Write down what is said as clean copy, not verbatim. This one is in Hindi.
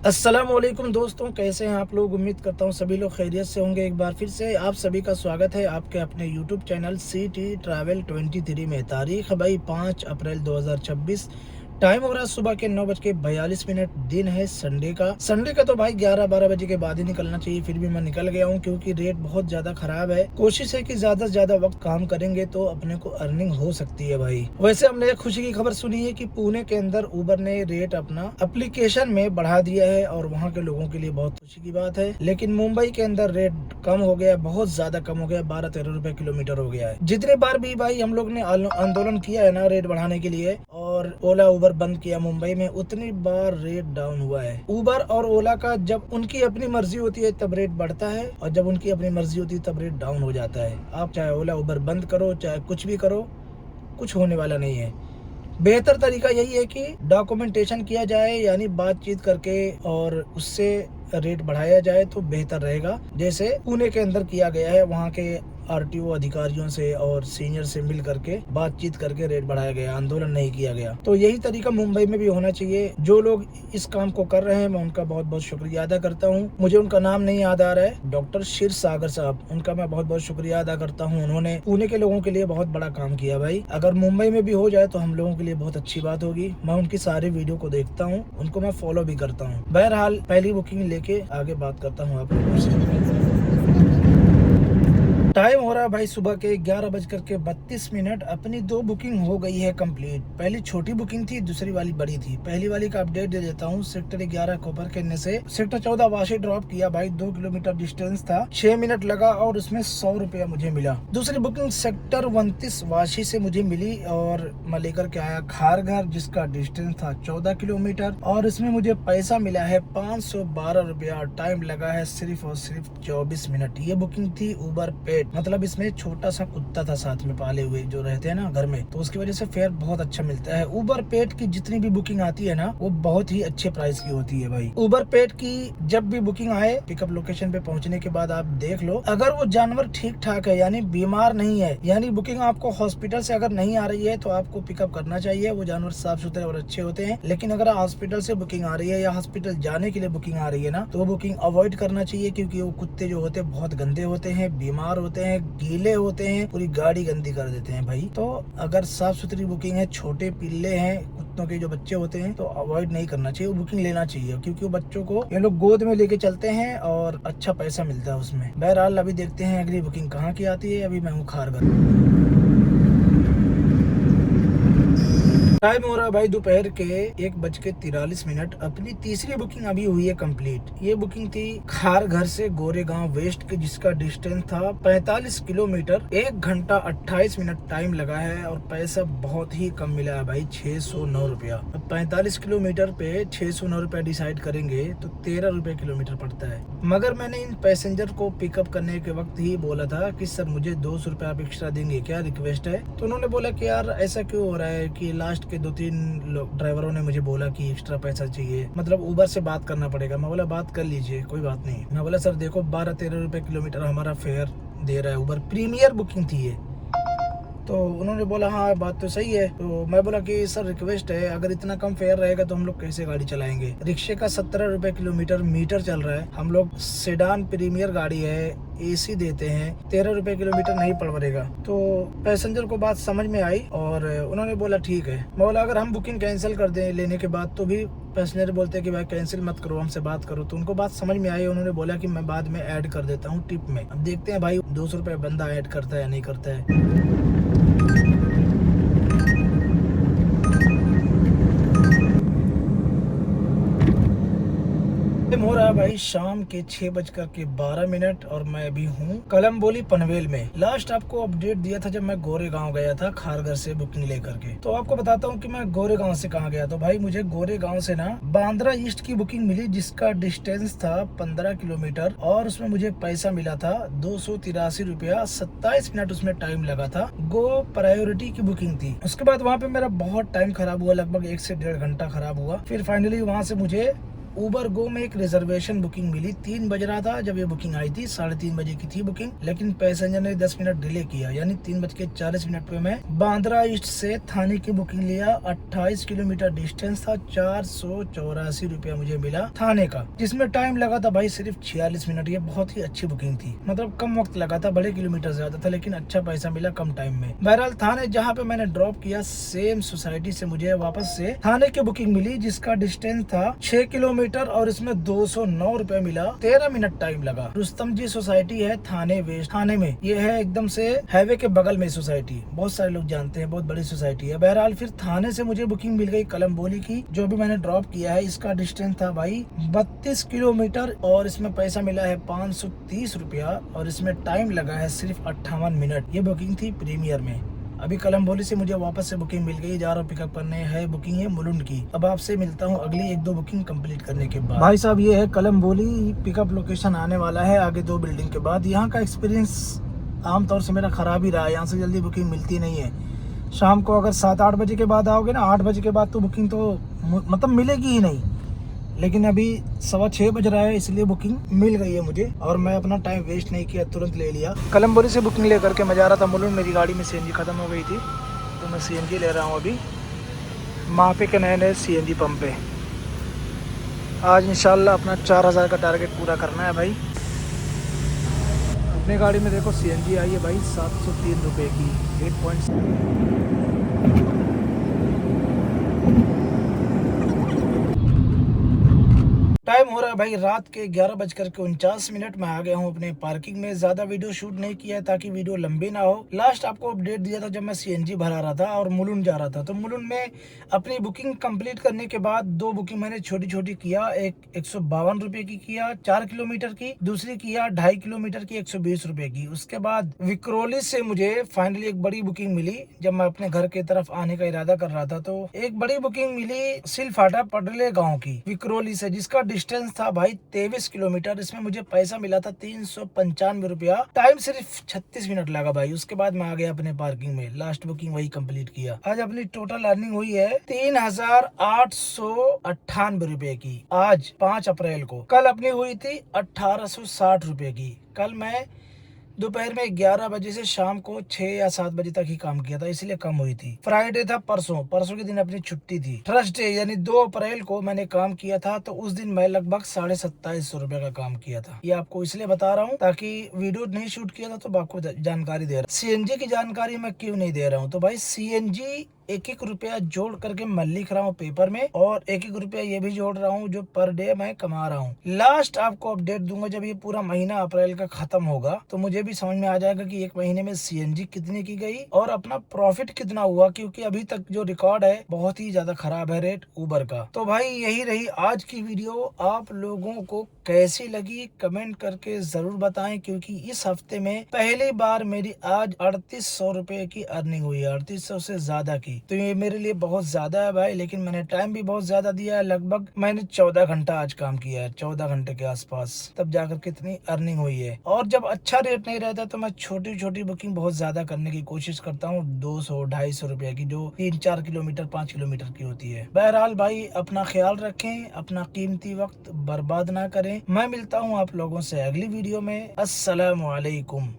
अस्सलामुअलैकुम दोस्तों, कैसे हैं आप लोग। उम्मीद करता हूँ सभी लोग खैरियत से होंगे। एक बार फिर से आप सभी का स्वागत है आपके अपने यूट्यूब चैनल सिटी ट्रैवल 23 में। तारीख है भाई 5 अप्रैल 2026। टाइम हो रहा है सुबह के 9:42। दिन है संडे का तो भाई 11-12 बजे के बाद ही निकलना चाहिए। फिर भी मैं निकल गया हूँ क्योंकि रेट बहुत ज्यादा खराब है। कोशिश है कि ज्यादा से ज्यादा वक्त काम करेंगे तो अपने को अर्निंग हो सकती है भाई। वैसे हमने एक खुशी की खबर सुनी है कि पुणे के अंदर उबर ने रेट अपना एप्लीकेशन में बढ़ा दिया है और वहाँ के लोगों के लिए बहुत खुशी की बात है। लेकिन मुंबई के अंदर रेट कम हो गया, बहुत ज्यादा कम हो गया, 12-13 रुपए किलोमीटर हो गया है। जितने बार भी भाई हम लोग ने आंदोलन किया है ना रेट बढ़ाने के लिए, और ओला उबर बंद किया मुंबई में, उतनी बार रेट डाउन हुआ है। उबर और ओला का जब उनकी अपनी मर्जी होती है तब रेट बढ़ता है, और जब उनकी अपनी मर्जी होती है तब रेट डाउन हो जाता है। आप चाहे ओला उबर बंद करो, चाहे कुछ भी करो, कुछ होने वाला नहीं है। बेहतर तरीका यही है कि डॉक्यूमेंटेशन किया जाए, यानी बातचीत करके और उससे रेट बढ़ाया जाए तो बेहतर रहेगा। जैसे पुणे के अंदर किया गया है, वहाँ के आरटीओ अधिकारियों से और सीनियर से मिल करके बातचीत करके रेट बढ़ाया गया, आंदोलन नहीं किया गया। तो यही तरीका मुंबई में भी होना चाहिए। जो लोग इस काम को कर रहे हैं मैं उनका बहुत बहुत शुक्रिया अदा करता हूँ। मुझे उनका नाम नहीं याद आ रहा है, डॉक्टर क्षीर सागर साहब, उनका मैं बहुत बहुत शुक्रिया अदा करता हूँ। उन्होंने पुणे के लोगों के लिए बहुत बड़ा काम किया भाई। अगर मुंबई में भी हो जाए तो हम लोगों के लिए बहुत अच्छी बात होगी। मैं उनकी सारी वीडियो को देखता हूँ, उनको मैं फॉलो भी करता हूँ। बहरहाल पहली बुकिंग लेके आगे बात करता हूँ आप लोगों से। टाइम हो रहा है भाई सुबह के 11:32। अपनी 2 बुकिंग हो गई है कंप्लीट। पहली छोटी बुकिंग थी, दूसरी वाली बड़ी थी। पहली वाली का अपडेट दे देता हूँ। सेक्टर 11 कोपर खेलने से सेक्टर 14 वाशी ड्रॉप किया भाई। 2 किलोमीटर डिस्टेंस था, 6 मिनट लगा और उसमें 100 रुपया मुझे मिला। दूसरी बुकिंग सेक्टर 29 वाशी से मुझे मिली और मैं लेकर के आया खारघर, जिसका डिस्टेंस था 14 किलोमीटर, और इसमें मुझे पैसा मिला है 512 रुपया। टाइम लगा है सिर्फ और सिर्फ 24 मिनट। ये बुकिंग थी उबर पे, मतलब इसमें छोटा सा कुत्ता था साथ में पाले हुए जो रहते हैं ना घर में, तो उसकी वजह से फेयर बहुत अच्छा मिलता है। उबर पेट की जितनी भी बुकिंग आती है ना वो बहुत ही अच्छे प्राइस की होती है भाई। उबर पेट की जब भी बुकिंग आए, पिकअप लोकेशन पे पहुंचने के बाद आप देख लो, अगर वो जानवर ठीक ठाक है, यानी बीमार नहीं है, यानी बुकिंग आपको हॉस्पिटल से अगर नहीं आ रही है तो आपको पिकअप करना चाहिए। वो जानवर साफ सुथरे और अच्छे होते हैं। लेकिन अगर हॉस्पिटल से बुकिंग आ रही है या हॉस्पिटल जाने के लिए बुकिंग आ रही है ना, तो वो बुकिंग अवॉइड करना चाहिए, क्योंकि वो कुत्ते जो होते हैं बहुत गंदे होते हैं, बीमार होते हैं, गीले होते हैं, पूरी गाड़ी गंदी कर देते हैं भाई। तो अगर साफ सुथरी बुकिंग है, छोटे पिल्ले हैं, कुत्तों के जो बच्चे होते हैं, तो अवॉइड नहीं करना चाहिए, वो बुकिंग लेना चाहिए, क्योंकि वो बच्चों को ये लोग गोद में लेके चलते हैं और अच्छा पैसा मिलता है उसमें। बहरहाल अभी देखते हैं अगली बुकिंग कहाँ की आती है। अभी मैं हूँ खारघर। टाइम हो रहा है भाई दोपहर के 1:43। अपनी तीसरी बुकिंग अभी हुई है कंप्लीट। ये बुकिंग थी खारघर से गोरेगांव वेस्ट के, जिसका डिस्टेंस था 45 किलोमीटर। 1 घंटा 28 मिनट टाइम लगा है और पैसा बहुत ही कम मिला है भाई, 609 रुपया। अब 45 किलोमीटर पे 609 रुपया डिसाइड करेंगे तो 13 रुपए किलोमीटर पड़ता है। मगर मैंने इन पैसेंजर को पिकअप करने के वक्त ही बोला था कि सर मुझे 200 रुपया आप एक्स्ट्रा देंगे क्या, रिक्वेस्ट है। तो उन्होंने बोला कि यार ऐसा क्यों हो रहा है कि लास्ट के 2-3 लोग ड्राइवरों ने मुझे बोला कि एक्स्ट्रा पैसा चाहिए, मतलब उबर से बात करना पड़ेगा। मैं बोला बात कर लीजिए, कोई बात नहीं। मैं बोला सर देखो 12-13 रुपए किलोमीटर हमारा फेयर दे रहा है उबर, प्रीमियर बुकिंग थी ये। तो उन्होंने बोला हाँ बात तो सही है। तो मैं बोला कि सर रिक्वेस्ट है, अगर इतना कम फेयर रहेगा तो हम लोग कैसे गाड़ी चलाएंगे। रिक्शे का 17 रुपए किलोमीटर मीटर चल रहा है, हम लोग सेडान प्रीमियर गाड़ी है, एसी देते हैं, 13 रुपए किलोमीटर नहीं पड़ पड़ेगा। तो पैसेंजर को बात समझ में आई और उन्होंने बोला ठीक है। मैं बोला अगर हम बुकिंग कैंसिल कर दें लेने के बाद, तो भी पैसेंजर बोलते हैं कि भाई कैंसिल मत करो, हमसे बात करो। तो उनको बात समझ में आई, उन्होंने बोला कि मैं बाद में ऐड कर देता हूँ टिप में। अब देखते हैं भाई 200 रुपए बंदा ऐड करता है या नहीं करता है। टाइम हो रहा है भाई शाम के 6:12 और मैं अभी हूँ कलम्बोली पनवेल में। लास्ट आपको अपडेट दिया था जब मैं गोरेगांव गया था खारघर से बुकिंग लेकर के। तो आपको बताता हूँ कि मैं गोरेगांव से कहाँ गया। तो भाई मुझे गोरेगांव से ना बांद्रा ईस्ट की बुकिंग मिली, जिसका डिस्टेंस था 15 किलोमीटर और उसमें मुझे पैसा मिला था 283 रुपया। 27 मिनट उसमें टाइम लगा था। गो प्रायोरिटी की बुकिंग थी। उसके बाद वहाँ पे मेरा बहुत टाइम खराब हुआ, लगभग 1 से 1.5 घंटा खराब हुआ। फिर फाइनली वहाँ से मुझे उबर गो में एक रिजर्वेशन बुकिंग मिली। 3 बज रहा था जब ये बुकिंग आई थी, 3:30 बजे की थी बुकिंग, लेकिन पैसेंजर ने 10 मिनट डिले किया, यानी 3:40 पे मैं बांद्रा ईस्ट से थाने की बुकिंग लिया। 28 किलोमीटर डिस्टेंस था, 484 रुपया मुझे मिला थाने का, जिसमें टाइम लगा था भाई सिर्फ 46 मिनट। ये बहुत ही अच्छी बुकिंग थी, मतलब कम वक्त लगा था, बड़े किलोमीटर ज्यादा था, लेकिन अच्छा पैसा मिला कम टाइम में। बहरहाल थाने जहाँ पे मैंने ड्रॉप किया, सेम सोसाइटी से मुझे वापस से थाने की बुकिंग मिली, जिसका डिस्टेंस था 6 किलोमीटर और इसमें 209 रुपए मिला। 13 मिनट टाइम लगा। रुस्तम जी सोसाइटी है थाने वेस्ट, थाने में ये है, एकदम से हाईवे के बगल में सोसाइटी, बहुत सारे लोग जानते हैं, बहुत बड़ी सोसाइटी है। बहरहाल फिर थाने से मुझे बुकिंग मिल गई कलम्बोली की, जो भी मैंने ड्रॉप किया है। इसका डिस्टेंस था भाई 32 किलोमीटर और इसमें पैसा मिला है 530 रुपया और इसमें टाइम लगा है सिर्फ 58 मिनट। ये बुकिंग थी प्रीमियर में। अभी कलम्बोली से मुझे वापस से बुकिंग मिल गई, जा रहा हूँ पिकअप करने। है बुकिंग है मुलुंड की। अब आपसे मिलता हूँ अगली 1-2 बुकिंग कंप्लीट करने के बाद। भाई साहब ये है कलम्बोली, पिकअप लोकेशन आने वाला है आगे 2 बिल्डिंग के बाद। यहाँ का एक्सपीरियंस आमतौर से मेरा खराब ही रहा है, यहाँ से जल्दी बुकिंग मिलती नहीं है। शाम को अगर 7-8 बजे के बाद आओगे ना, 8 बजे के बाद तो बुकिंग तो मतलब मिलेगी ही नहीं, लेकिन अभी 6:15 बज रहा है, इसलिए बुकिंग मिल गई है मुझे और मैं अपना टाइम वेस्ट नहीं किया, तुरंत ले लिया। कलम्बोली से बुकिंग लेकर के मैं जा रहा था मुलुंड। मेरी गाड़ी में सीएनजी खत्म हो गई थी तो मैं सीएनजी ले रहा हूँ अभी मापे के नए सीएनजी पंप पे। आज इंशाल्लाह अपना 4000 का टारगेट पूरा करना है भाई। अपनी गाड़ी में देखो सीएनजी आई है भाई 703 रुपये की, 8.7। टाइम हो रहा है भाई रात के 11:49। मैं आ गया हूँ अपने पार्किंग में। ज्यादा वीडियो शूट नहीं किया है ताकि वीडियो लंबी ना हो। लास्ट आपको अपडेट दिया था जब मैं सीएनजी भरा रहा था और मुलुंड जा रहा था। तो मुलुंड में अपनी बुकिंग कंप्लीट करने के बाद 2 बुकिंग मैंने छोटी छोटी किया। एक 152 रुपए की किया 4 किलोमीटर की, दूसरी किया 2.5 किलोमीटर की 120 रुपए की। उसके बाद विक्रोली से मुझे फाइनली एक बड़ी बुकिंग मिली। जब मैं अपने घर की तरफ आने का इरादा कर रहा था तो एक बड़ी बुकिंग मिली सिलफाटा पडले गाँव की विक्रोली से, जिसका डिस्टेंस था भाई 23 किलोमीटर। इसमें मुझे पैसा मिला था 395 रुपया। टाइम सिर्फ 36 मिनट लगा भाई। उसके बाद मैं आ गया अपने पार्किंग में, लास्ट बुकिंग वही कंप्लीट किया। आज अपनी टोटल अर्निंग हुई है 3898 रुपए की, आज 5 अप्रैल को। कल अपनी हुई थी 1860 रुपए की। कल मैं दोपहर में 11 बजे से शाम को 6 या 7 बजे तक ही काम किया था, इसलिए कम हुई थी। फ्राइडे था परसों के दिन अपनी छुट्टी थी। थर्सडे यानी 2 अप्रैल को मैंने काम किया था, तो उस दिन मैं लगभग 2750 रुपए का काम किया था। ये आपको इसलिए बता रहा हूँ ताकि वीडियो नहीं शूट किया था तो आपको जानकारी दे रहा हूँ। सीएनजी की जानकारी मैं क्यों नहीं दे रहा हूँ, तो भाई सीएनजी 1-1 रुपया जोड़ करके मैं लिख रहा हूँ पेपर में, और 1-1 रुपया ये भी जोड़ रहा हूँ जो पर डे मैं कमा रहा हूँ। लास्ट आपको अपडेट दूंगा जब ये पूरा महीना अप्रैल का खत्म होगा, तो मुझे भी समझ में आ जाएगा कि 1 महीने में सीएनजी कितने की गई और अपना प्रॉफिट कितना हुआ, क्योंकि अभी तक जो रिकॉर्ड है बहुत ही ज्यादा खराब है रेट उबर का। तो भाई यही रही आज की वीडियो। आप लोगों को कैसी लगी कमेंट करके जरूर बताएं, क्योंकि इस हफ्ते में पहली बार मेरी आज 3800 रुपए की अर्निंग हुई है, 3800 से ज्यादा की। तो ये मेरे लिए बहुत ज्यादा है भाई, लेकिन मैंने टाइम भी बहुत ज्यादा दिया है। लगभग मैंने 14 घंटा आज काम किया है, 14 घंटे के आसपास, तब जाकर कितनी अर्निंग हुई है। और जब अच्छा रेट नहीं रहता तो मैं छोटी छोटी बुकिंग बहुत ज्यादा करने की कोशिश करता हूँ, 200-250 रुपए की, जो 3-4 किलोमीटर 5 किलोमीटर की होती है। बहरहाल भाई अपना ख्याल रखें, अपना कीमती वक्त बर्बाद ना करें। मैं मिलता हूँ आप लोगों से अगली वीडियो में। अस्सलाम वालेकुम।